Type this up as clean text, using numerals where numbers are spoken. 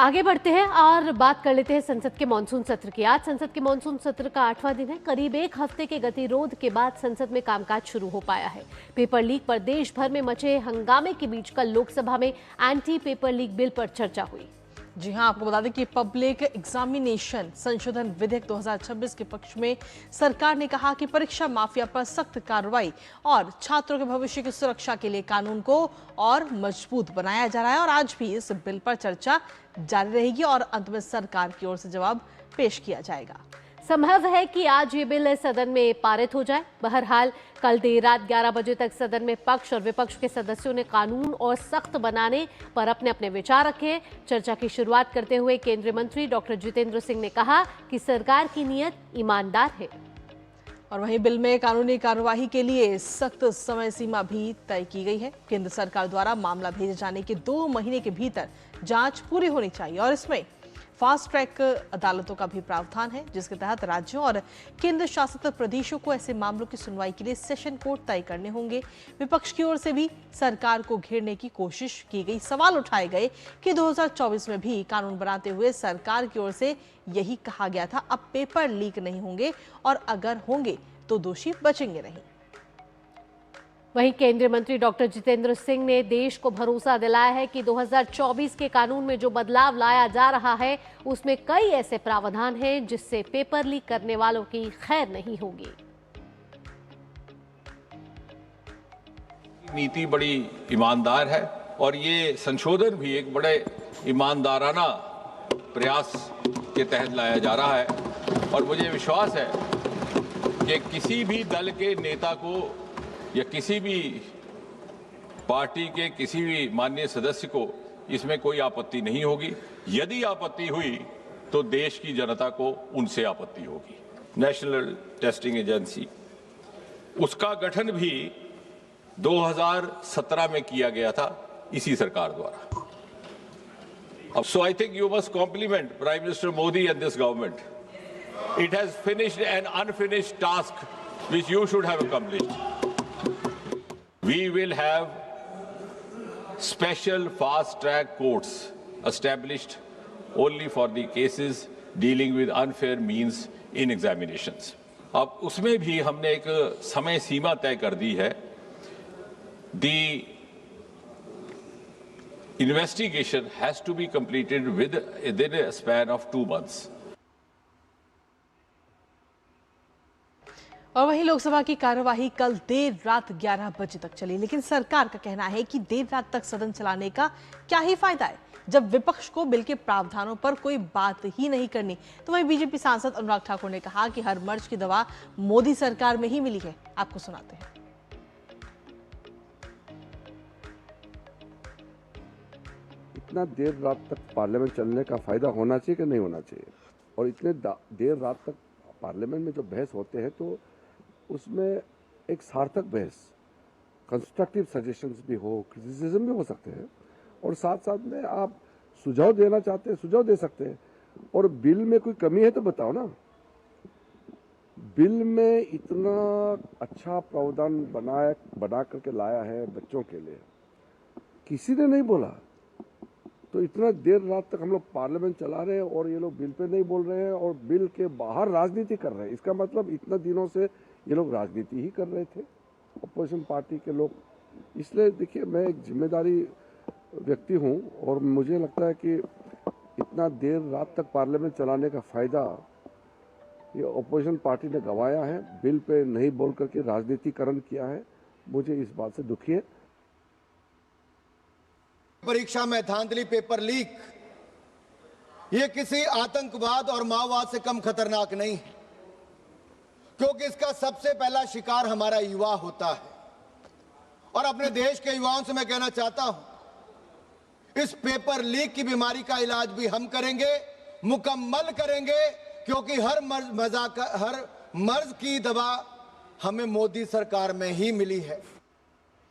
आगे बढ़ते हैं और बात कर लेते हैं संसद के मानसून सत्र की। आज संसद के मानसून सत्र का 8वां दिन है। करीब एक हफ्ते के गतिरोध के बाद संसद में कामकाज शुरू हो पाया है। पेपर लीक पर देश भर में मचे हंगामे के बीच कल लोकसभा में एंटी पेपर लीक बिल पर चर्चा हुई। जी हां, आपको बता दें कि पब्लिक एग्जामिनेशन संशोधन विधेयक 2026 के पक्ष में सरकार ने कहा कि परीक्षा माफिया पर सख्त कार्रवाई और छात्रों के भविष्य की सुरक्षा के लिए कानून को और मजबूत बनाया जा रहा है। और आज भी इस बिल पर चर्चा जारी रहेगी और अंत में सरकार की ओर से जवाब पेश किया जाएगा। संभव है कि आज ये बिल सदन में पारित हो जाए। बहरहाल कल देर रात 11 बजे तक सदन में पक्ष और विपक्ष के सदस्यों ने कानून और सख्त बनाने पर अपने अपने विचार रखे। चर्चा की शुरुआत करते हुए केंद्रीय मंत्री डॉक्टर जितेंद्र सिंह ने कहा कि सरकार की नीयत ईमानदार है। और वहीं बिल में कानूनी कार्यवाही के लिए सख्त समय सीमा भी तय की गई है। केंद्र सरकार द्वारा मामला भेजे जाने के 2 महीने के भीतर जांच पूरी होनी चाहिए और इसमें फास्ट ट्रैक अदालतों का भी प्रावधान है, जिसके तहत राज्यों और केंद्र शासित प्रदेशों को ऐसे मामलों की सुनवाई के लिए सेशन कोर्ट तय करने होंगे। विपक्ष की ओर से भी सरकार को घेरने की कोशिश की गई। सवाल उठाए गए कि 2024 में भी कानून बनाते हुए सरकार की ओर से यही कहा गया था, अब पेपर लीक नहीं होंगे और अगर होंगे तो दोषी बचेंगे नहीं। वहीं केंद्रीय मंत्री डॉक्टर जितेंद्र सिंह ने देश को भरोसा दिलाया है कि 2024 के कानून में जो बदलाव लाया जा रहा है उसमें कई ऐसे प्रावधान हैं जिससे पेपर लीक करने वालों की खैर नहीं होगी। नीति बड़ी ईमानदार है और ये संशोधन भी एक बड़े ईमानदाराना प्रयास के तहत लाया जा रहा है और मुझे विश्वास है कि किसी भी दल के नेता को या किसी भी पार्टी के किसी भी माननीय सदस्य को इसमें कोई आपत्ति नहीं होगी। यदि आपत्ति हुई तो देश की जनता को उनसे आपत्ति होगी। नेशनल टेस्टिंग एजेंसी, उसका गठन भी 2017 में किया गया था इसी सरकार द्वारा। अब so I think you must compliment prime minister Modi and this government. It has finished an unfinished task which you should have accomplished. We will have special fast-track courts established only for the cases dealing with unfair means in examinations. अब उसमें भी हमने एक समय सीमा तय कर दी है. The investigation has to be completed within a span of 2 months. और वहीं लोकसभा की कार्यवाही कल देर रात 11 बजे तक चली, लेकिन सरकार का कहना है कि देर रात तक सदन चलाने का क्या ही फायदा है जब विपक्ष को बिल के प्रावधानों पर कोई बात ही नहीं करनी। तो वहीं बीजेपी सांसद अनुराग ठाकुर ने कहा कि हर मर्ज की दवा मोदी सरकार में ही मिली है। आपको सुनाते हैं। इतना देर रात तक पार्लियामेंट चलने का फायदा होना चाहिए कि नहीं होना चाहिए? और इतने देर रात तक पार्लियामेंट में जो बहस होते हैं तो उसमें एक सार्थक बहस, कंस्ट्रक्टिव सजेशंस भी हो, क्रिटिसिज्म भी हो सकते हैं और साथ साथ में आप सुझाव देना चाहते हैं, सुझाव दे सकते हैं। और बिल में कोई कमी है तो बताओ ना। बिल में इतना अच्छा प्रावधान बना करके लाया है बच्चों के लिए, किसी ने नहीं बोला। तो इतना देर रात तक हम लोग पार्लियामेंट चला रहे हैं और ये लोग बिल पे नहीं बोल रहे हैं और बिल के बाहर राजनीति कर रहे हैं। इसका मतलब इतना दिनों से ये लोग राजनीति ही कर रहे थे, अपोजिशन पार्टी के लोग। इसलिए देखिए, मैं एक जिम्मेदारी व्यक्ति हूं और मुझे लगता है कि इतना देर रात तक पार्लियामेंट चलाने का फायदा ये अपोजिशन पार्टी ने गंवाया है। बिल पे नहीं बोल करके राजनीतिकरण किया है। मुझे इस बात से दुखी है। परीक्षा में धांधली, पेपर लीक, ये किसी आतंकवाद और माओवाद से कम खतरनाक नहीं है, क्योंकि इसका सबसे पहला शिकार हमारा युवा होता है। और अपने देश के युवाओं से मैं कहना चाहता हूं, इस पेपर लीक की बीमारी का इलाज भी हम करेंगे, मुकम्मल करेंगे, क्योंकि हर मर्ज की दवा हमें मोदी सरकार में ही मिली है।